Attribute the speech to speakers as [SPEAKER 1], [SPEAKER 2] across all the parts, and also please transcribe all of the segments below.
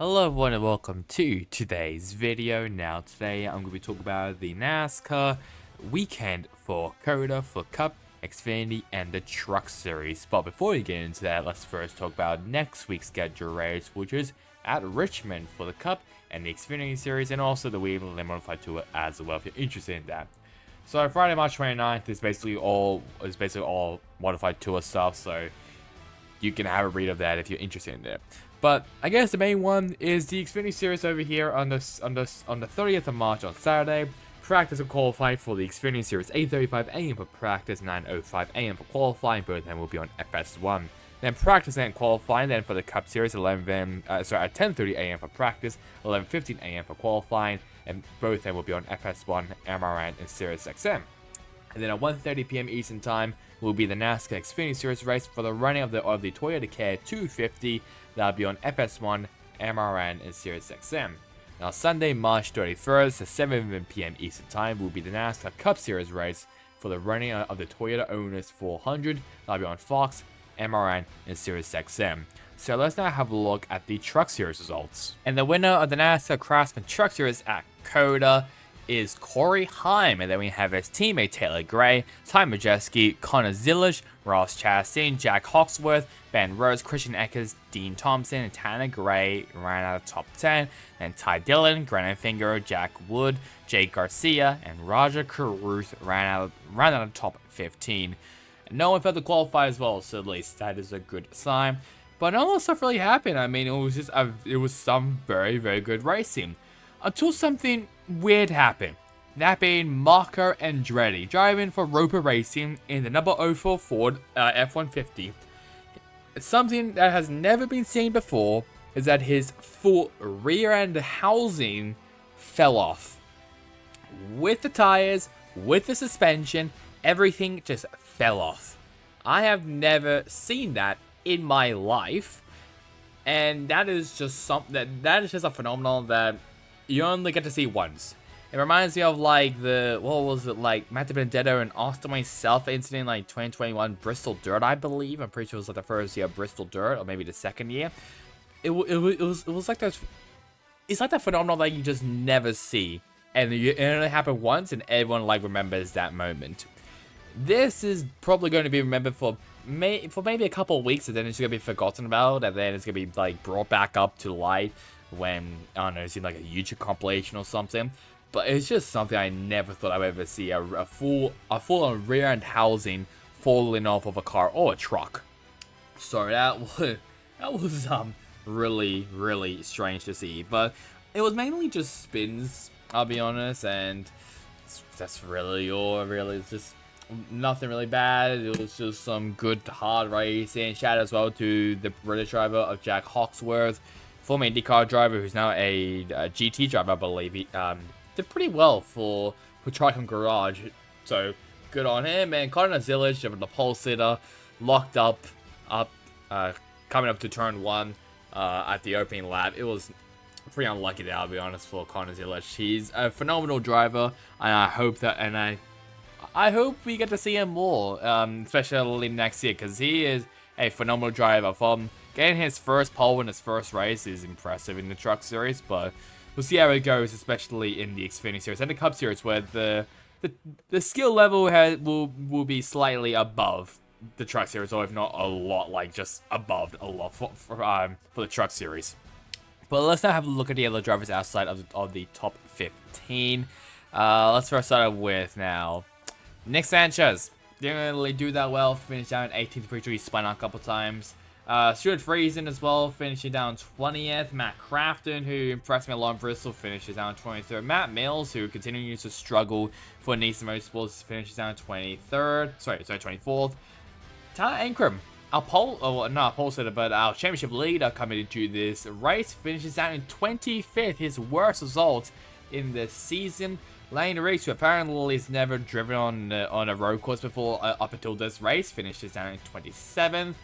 [SPEAKER 1] Hello everyone and welcome to today's video. Now today I'm going to be talking about the NASCAR weekend for COTA, for Cup, Xfinity and the Truck Series. But before we get into that, let's first talk about next week's scheduled race, which is at Richmond for the Cup and the Xfinity Series, and also the Wheeling Modified Tour as well if you're interested in that. So Friday, March 29th is basically all Modified Tour stuff, so you can have a read of that if you're interested in it. But I guess the main one is the Xfinity Series over here on the 30th of March on Saturday. Practice and qualifying for the Xfinity Series 8:35 AM for practice, 9:05 AM for qualifying. Both of them will be on FS1. Then practice and qualifying. Then for the Cup Series, at 10:30 AM for practice, 11:15 AM for qualifying, and both of them will be on FS1, MRN, and Sirius XM. And then at 1:30 PM Eastern Time will be the NASCAR Xfinity Series race for the running of the Toyota K250. That'll be on FS1, MRN, and Sirius XM. Now Sunday, March 31st at 7 PM Eastern Time will be the NASCAR Cup Series race for the running of the Toyota Owners 400. That'll be on Fox, MRN, and Sirius XM. So let's now have a look at the Truck Series results. And the winner of the NASCAR Craftsman Truck Series at COTA is Corey Heim, and then we have his teammate Taylor Gray, Ty Majeski, Connor Zilish, Ross Chastain, Jack Hawksworth, Ben Rose, Christian Eckers, Dean Thompson, and Tanner Gray ran out of top 10, and Ty Dillon, Granite Finger, Jack Wood, Jake Garcia, and Roger Caruth ran out of top 15. And no one failed to qualify as well, so at least that is a good sign. But none of that stuff really happened. I mean, it was some very, very good racing. Until something weird happened. That being Marco Andretti driving for Roper Racing in the number 04 Ford F-150. Something that has never been seen before is that his full rear end housing fell off. With the tires, with the suspension, everything just fell off. I have never seen that in my life, and that is just something that is just a phenomenon that you only get to see once. It reminds me of like Matt Benedetto and Austin myself incident, like 2021 Bristol Dirt, I believe. I'm pretty sure it was like the first year of Bristol Dirt, or maybe the second year. It was like that. It's like that phenomenon that you just never see, and it only happened once, and everyone like remembers that moment. This is probably going to be remembered for maybe a couple of weeks, and then it's gonna be forgotten about, and then it's gonna be like brought back up to light when, I don't know, it's in like a YouTube compilation or something. But it's just something I never thought I would ever see, a full-on rear-end housing falling off of a car or a truck. So that was really, really strange to see. But it was mainly just spins, I'll be honest, and that's really all. Really, it's just nothing really bad. It was just some good hard racing. Shout out as well to the British driver of Jack Hawksworth, former IndyCar driver who's now a GT driver, I believe. He did pretty well for Triton Garage, so good on him. And Connor Zilish of the pole sitter, locked up, coming up to turn 1 at the opening lap. It was pretty unlucky there, I'll be honest, for Connor Zilish. He's a phenomenal driver, and I hope we get to see him more, especially next year, because he is a phenomenal driver. From getting his first pole in his first race is impressive in the Truck Series, but we'll see how it goes, especially in the Xfinity Series and the Cup Series, where the skill level will be slightly above the Truck Series, or if not a lot, like just above a lot for the Truck Series. But let's now have a look at the other drivers outside of the top 15. Let's first start with now Nick Sanchez. Didn't really do that well, finished down 18th, pretty sure he spun out a couple times. Stuart Friesen as well, finishing down 20th. Matt Crafton, who impressed me a lot in Bristol, finishes down 23rd. Matt Mills, who continues to struggle for Nissan Motorsports, finishes down 24th. Tyler Ankrum, our championship leader coming into this race, finishes down in 25th, his worst result in the season. Lane Reese, who apparently has never driven on a road course before up until this race, finishes down in 27th.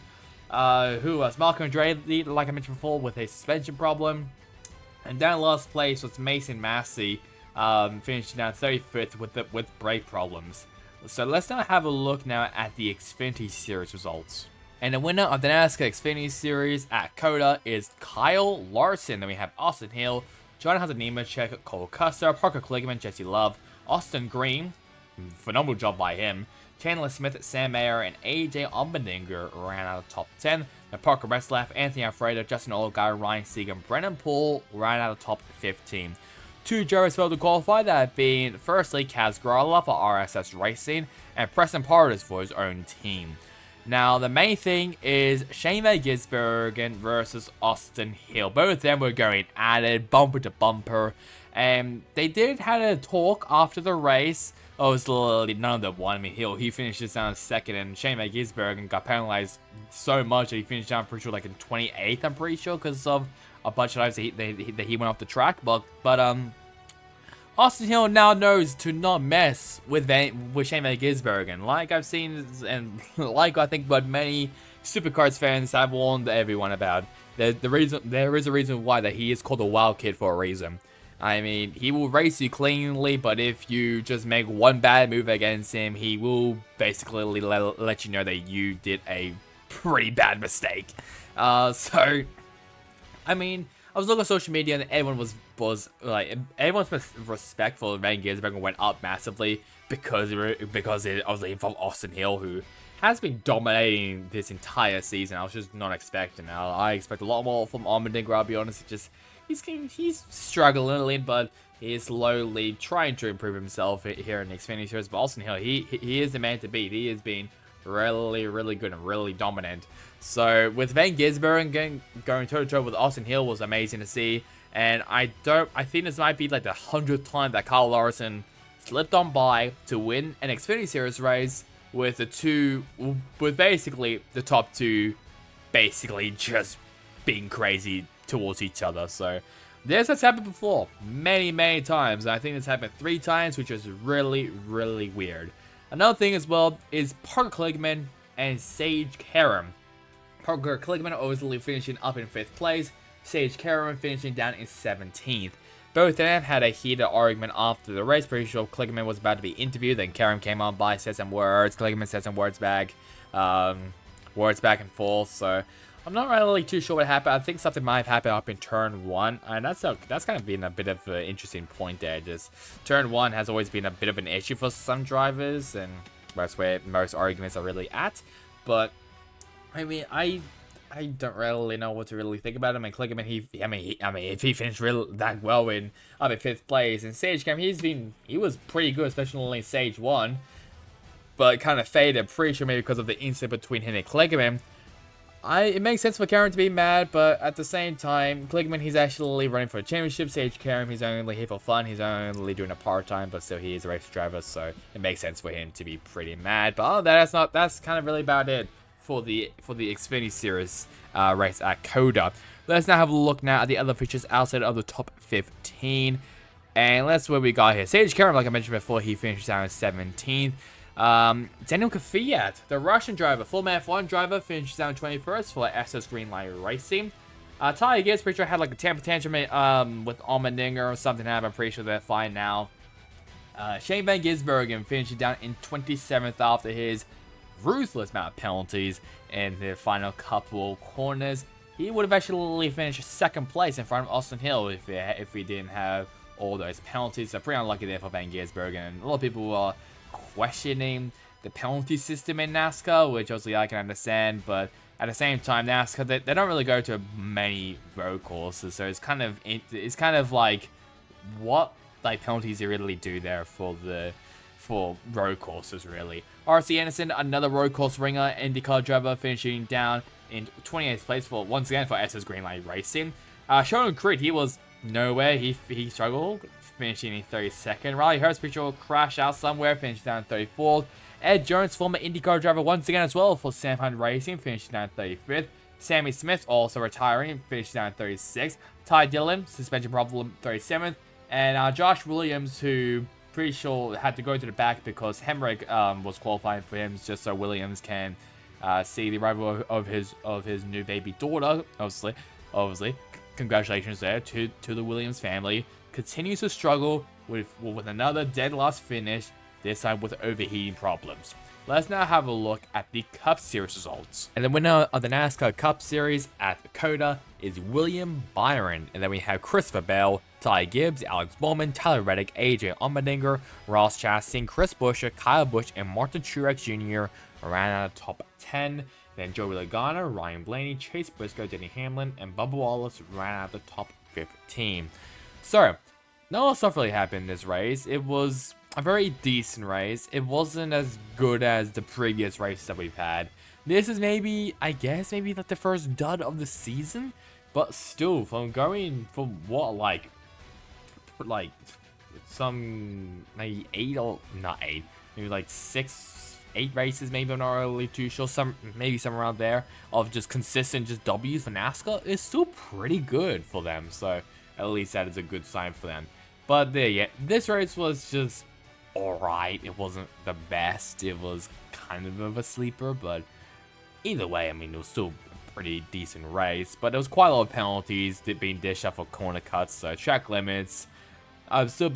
[SPEAKER 1] Who was Marco Andretti, like I mentioned before, with a suspension problem. And down last place was Mason Massey, finishing down 35th with brake problems. So let's now have a look now at the Xfinity Series results. And the winner of the NASCAR Xfinity Series at COTA is Kyle Larson. Then we have Austin Hill, John Nemechek, Cole Custer, Parker Kligerman, Jesse Love, Austin Green, phenomenal job by him, Chandler Smith, Sam Mayer, and AJ Allmendinger ran out of top 10. Then Parker Retzlaff, Anthony Alfredo, Justin Allgaier, Ryan Segan, Brennan Poole ran out of top 15. Two drivers failed to qualify, that being firstly Kaz Grala for RSS Racing and Preston Portis for his own team. Now, the main thing is Shane Van Gisbergen versus Austin Hill. Both of them were going at it, bumper to bumper. And they did have a talk after the race. Oh, it's literally none of them won. I mean, Hill, he finishes down second, and Shane Van Gisbergen got penalized so much that he finished down, pretty sure, like in 28th, I'm pretty sure, because of a bunch of times that he went off the track. But Austin Hill now knows to not mess with Shane Van Gisbergen, like I've seen, and like I think what many Supercars fans have warned everyone about. There is a reason why that he is called the Wild Kid for a reason. I mean, he will race you cleanly, but if you just make one bad move against him, he will basically let you know that you did a pretty bad mistake. So, I mean, I was looking on social media and everyone was like, everyone's respectful of Van Gisbergen went up massively because it obviously involved Austin Hill, who has been dominating this entire season. I was just not expecting that. I expect a lot more from Allmendinger, I'll be honest. He's struggling a little, but he is slowly trying to improve himself here in the Xfinity Series. But Austin Hill, he is the man to beat. He has been really good and really dominant. So with Van Gisbergen going toe-to-toe with Austin Hill was amazing to see. And I think this might be like the 100th time that Kyle Larson slipped on by to win an Xfinity Series race with basically the top two basically just being crazy towards each other. So this has happened before many times. I think this happened 3 times, which is really weird. Another thing as well is Parker Kligerman and Sage Karam. Parker Kligerman obviously finishing up in 5th place, Sage Karam finishing down in 17th. Both of them had a heated argument after the race. Pretty sure Kligerman was about to be interviewed, then Karam came on by, said some words, Kligerman said some words back, words back and forth. So I'm not really too sure what happened. I think something might have happened up in turn 1, and that's kind of been a bit of an interesting point there. Just turn 1 has always been a bit of an issue for some drivers, and that's where most arguments are really at. But I mean, I don't really know what to really think about him. And Kligerman, if he finished that well in 5th place, and Sage Cam, he was pretty good, especially in Stage 1, but kind of faded. Pretty sure maybe because of the incident between him and Kligerman. It makes sense for Karam to be mad, but at the same time, Kligerman, he's actually running for a championship. Sage Karam, he's only here for fun. He's only doing a part-time, but still he is a race driver, so it makes sense for him to be pretty mad. But that's kind of really about it for the Xfinity Series race at COTA. Let's now have a look now at the other features outside of the top 15. And that's where we got here. Sage Karam, like I mentioned before, he finished down in 17th. Daniel Kvyat, the Russian driver, former F1 driver, finishes down 21st for SS Greenlight Racing. Ty Gibbs, pretty sure had like a temper tantrum with Allmendinger or something. I'm pretty sure they're fine now. Shane Van Gisbergen finishing down in 27th after his ruthless amount of penalties in the final couple corners. He would have actually finished 2nd place in front of Austin Hill if we didn't have all those penalties. So pretty unlucky there for Van Gisbergen. And a lot of people were questioning the penalty system in NASCAR, which obviously I can understand, but at the same time, NASCAR, they don't really go to many road courses, so it's kind of like what like penalties you really do there for road courses, really. RC Anderson, another road course ringer, IndyCar driver, finishing down in 28th place once again for SS Greenlight Racing. Sheldon Creed, he was nowhere. He struggled, finishing in 32nd. Riley Hurst, pretty sure crashed out somewhere, finishing down 34th. Ed Jones, former IndyCar driver, once again as well for Sam Hunt Racing, finishing down 35th. Sammy Smith, also retiring, finishing down 36th. Ty Dillon, suspension problem, 37th. And Josh Williams, who pretty sure had to go to the back because Hemrick was qualifying for him just so Williams can see the arrival of his new baby daughter. Obviously, congratulations there to the Williams family. Continues to struggle with another dead last finish, this time with overheating problems. Let's now have a look at the Cup Series results. And the winner of the NASCAR Cup Series at COTA is William Byron. And then we have Christopher Bell, Ty Gibbs, Alex Bowman, Tyler Reddick, AJ Allmendinger, Ross Chastain, Chris Buescher, Kyle Busch, and Martin Truex Jr. ran out of top 10. Then Joey Logano, Ryan Blaney, Chase Briscoe, Denny Hamlin, and Bubba Wallace ran out of the top 15. So, not a lot of stuff really happened in this race. It was a very decent race. It wasn't as good as the previous races that we've had. This is maybe, I guess, maybe like the first dud of the season. But still, from going from what, like some, maybe 8 or, not 8, maybe like 6, 8 races, maybe I'm not really too sure, maybe somewhere around there, of just consistent just W's for NASCAR is still pretty good for them. So at least that is a good sign for them. But there, yeah, this race was just alright. It wasn't the best. It was kind of a sleeper, but either way, I mean, it was still a pretty decent race. But there was quite a lot of penalties being dished out for corner cuts, so track limits are still a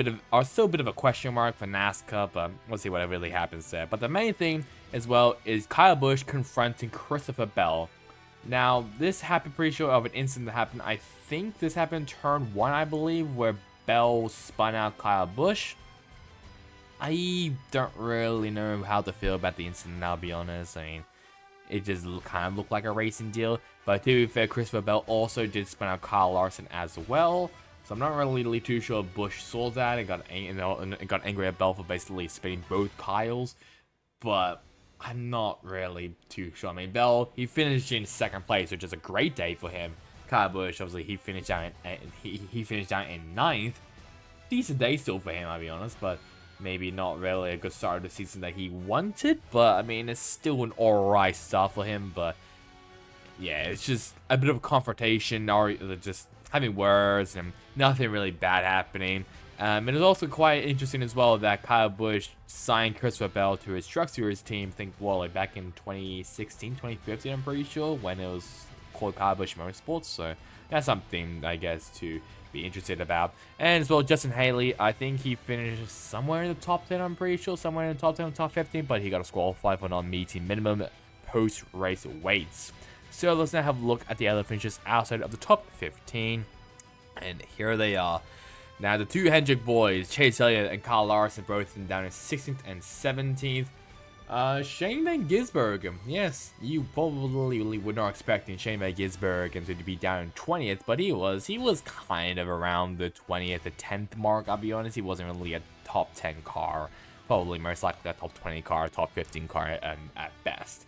[SPEAKER 1] bit of a question mark for NASCAR, but we'll see what really happens there. But the main thing as well is Kyle Busch confronting Christopher Bell. Now, this happened pretty sure of an incident that happened. I think this happened in turn 1, I believe, where Bell spun out Kyle Busch. I don't really know how to feel about the incident, I'll be honest. I mean, it just kind of looked like a racing deal. But to be fair, Christopher Bell also did spin out Kyle Larson as well. So I'm not really too sure Busch saw that and got angry at Bell for basically spinning both Kyles. But I'm not really too sure. I mean, Bell, he finished in 2nd place, which is a great day for him. Kyle Busch, obviously, he finished out in 9th. Decent day still for him, I'll be honest, but maybe not really a good start of the season that he wanted. But I mean, it's still an alright start for him. But yeah, it's just a bit of a confrontation, or just having words and nothing really bad happening. And it's also quite interesting as well that Kyle Busch signed Christopher Bell to his Truck Series team, I think, well, like back in 2016, 2015, I'm pretty sure, when it was called Kyle Busch Motorsports. So that's something, I guess, to be interested about. And as well, Justin Haley, I think he finished somewhere in the top 10, I'm pretty sure, somewhere in the top 10 or top 15, but he got disqualified for not meeting minimum post-race weights. So let's now have a look at the other finishes outside of the top 15. And here they are. Now, the two Hendrick boys, Chase Elliott and Kyle Larson, both down in 16th and 17th. Shane Van Gisbergen. Yes, you probably were not expecting Shane Van Gisbergen to be down in 20th, but he was kind of around the 20th to 10th mark, I'll be honest. He wasn't really a top 10 car. Probably most likely a top 20 car, top 15 car at best.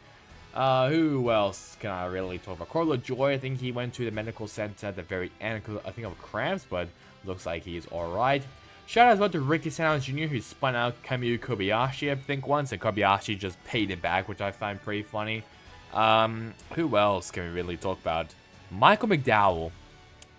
[SPEAKER 1] Who else can I really talk about? Corlo Joy, I think he went to the medical center at the very end, I think, of cramps, but looks like he's alright. Shout out as well to Ricky Stenhouse Jr., who spun out Kamui Kobayashi, I think, once, and Kobayashi just paid it back, which I find pretty funny. Who else can we really talk about? Michael McDowell.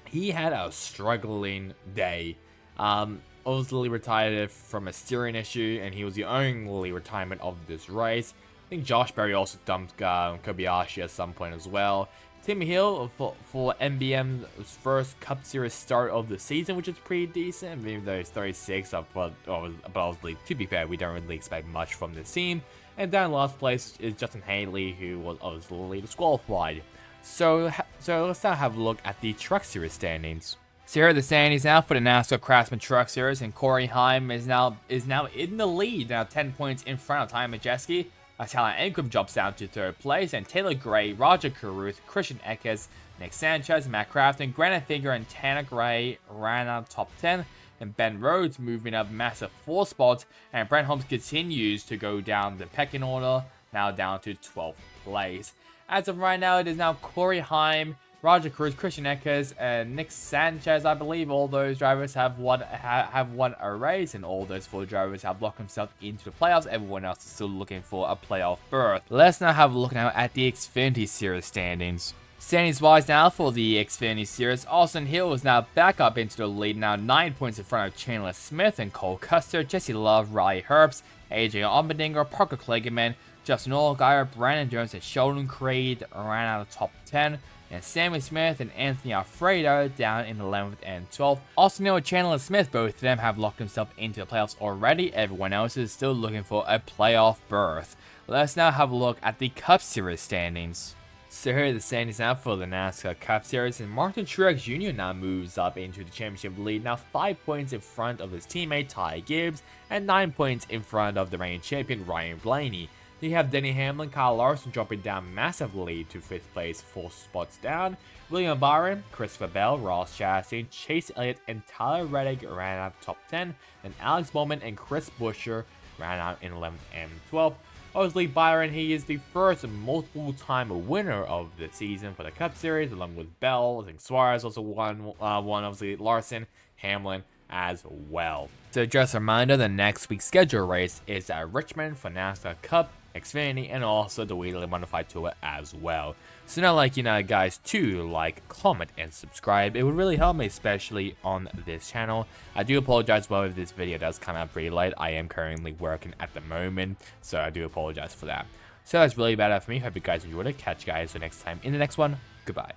[SPEAKER 1] He had a struggling day. Obviously retired from a steering issue, and he was the only retirement of this race. I think Josh Berry also dumped Kobayashi at some point as well. Tim Hill for NBM's first Cup Series start of the season, which is pretty decent, even though he's 36. But obviously, to be fair, we don't really expect much from this team. And down in last place is Justin Haley, who was obviously disqualified. So let's now have a look at the Truck Series standings. So here are the standings now for the NASCAR Craftsman Truck Series, and Corey Heim is now in the lead, now 10 points in front of Ty Majeski. Tyler Ankrum drops down to 3rd place, and Taylor Gray, Roger Caruth, Christian Eckes, Nick Sanchez, Matt Crafton, Granite Figure, and Tanner Gray ran out top 10, and Ben Rhodes moving up massive 4 spots, and Brent Holmes continues to go down the pecking order, now down to 12th place. As of right now, it is now Corey Heim, Roger Cruz, Christian Eckes, and Nick Sanchez. I believe all those drivers have won a race, and all those 4 drivers have locked themselves into the playoffs. Everyone else is still looking for a playoff berth. Let's now have a look now at the Xfinity Series standings. Standings wise now for the Xfinity Series, Austin Hill is now back up into the lead, now 9 points in front of Chandler Smith and Cole Custer, Jesse Love, Riley Herbst, AJ Allmendinger, Parker Kligerman, Justin Allgaier, Brandon Jones, and Sheldon Creed ran out of top 10. and Sammy Smith and Anthony Alfredo down in 11th and 12th. Austin Hill and Chandler Smith, both of them have locked themselves into the playoffs already. Everyone else is still looking for a playoff berth. Let's now have a look at the Cup Series standings. So here are the standings now for the NASCAR Cup Series, and Martin Truex Jr. now moves up into the championship lead, now 5 points in front of his teammate Ty Gibbs, and 9 points in front of the reigning champion Ryan Blaney. Then you have Denny Hamlin, Kyle Larson dropping down massively to 5th place, 4 spots down. William Byron, Christopher Bell, Ross Chastain, Chase Elliott, and Tyler Reddick ran out top 10, and Alex Bowman and Chris Buescher ran out in 11th and 12th. Obviously, Byron, he is the first multiple-time winner of the season for the Cup Series, along with Bell. I think Suarez also won obviously Larson, Hamlin as well. So just a reminder, the next week's schedule race is at Richmond for NASCAR Cup, Xfinity, and also the Wheeler Modified Tour as well. So now, guys, to like, comment, and subscribe. It would really help me, especially on this channel. I do apologize if this video does come out pretty late. I am currently working at the moment, so I do apologize for that. So that's really about it for me. Hope you guys enjoyed it. Catch you guys the next time in the next one. Goodbye.